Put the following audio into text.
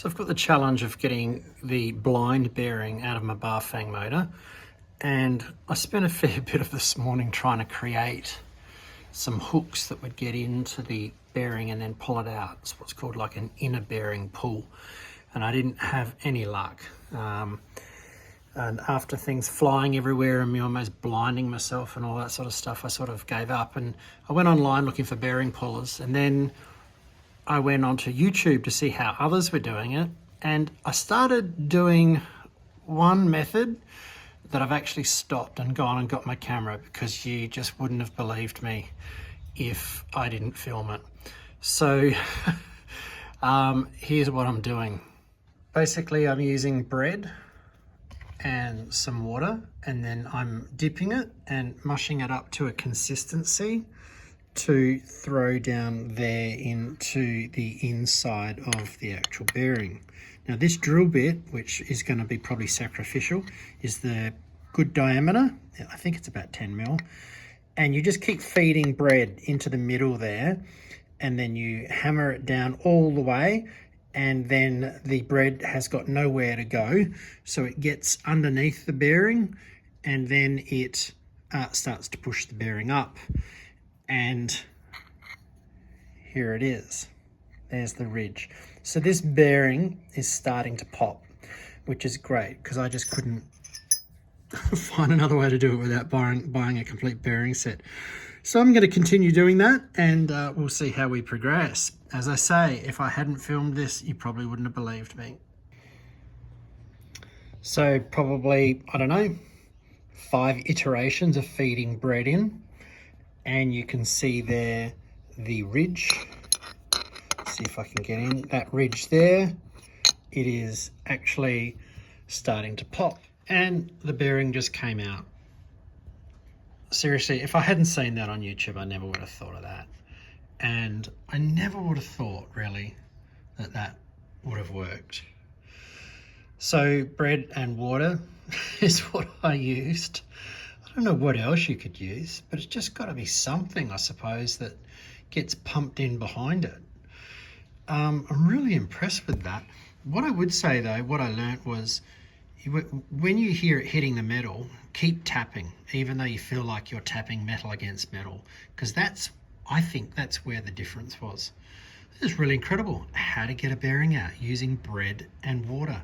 So I've got the challenge of getting the blind bearing out of my Bafang motor, and I spent a fair bit of this morning trying to create some hooks that would get into the bearing and then pull it out. It's what's called like an inner bearing pull, and I didn't have any luck. And after things flying everywhere and me almost blinding myself and all that sort of stuff, I sort of gave up, and I went online looking for bearing pullers, and then I went onto YouTube to see how others were doing it, and I started doing one method that I've actually stopped and gone and got my camera, because you just wouldn't have believed me if I didn't film it. So here's what I'm doing. Basically, I'm using bread and some water, and then I'm dipping it and mushing it up to a consistency to throw down there into the inside of the actual bearing. Now this drill bit, which is going to be probably sacrificial, is the good diameter. I think it's about 10 mil. And you just keep feeding bread into the middle there, and then you hammer it down all the way, and then the bread has got nowhere to go, so it gets underneath the bearing, and then it starts to push the bearing up. And here it is. There's the ridge. So this bearing is starting to pop, which is great, because I just couldn't find another way to do it without buying a complete bearing set. So I'm going to continue doing that, and we'll see how we progress. As I say, if I hadn't filmed this, you probably wouldn't have believed me. So probably, I don't know, 5 iterations of feeding bread in. And you can see there the ridge. Let's see if I can get in that ridge there. It is actually starting to pop, and the bearing just came out. Seriously, if I hadn't seen that on YouTube, I never would have thought of that. And I never would have thought, really, that that would have worked. So bread and water is what I used. I don't know what else you could use, but it's just got to be something, I suppose, that gets pumped in behind it. I'm really impressed with that. What I would say, though, what I learnt was, when you hear it hitting the metal, keep tapping, even though you feel like you're tapping metal against metal, because I think that's where the difference was. This is really incredible, how to get a bearing out using bread and water.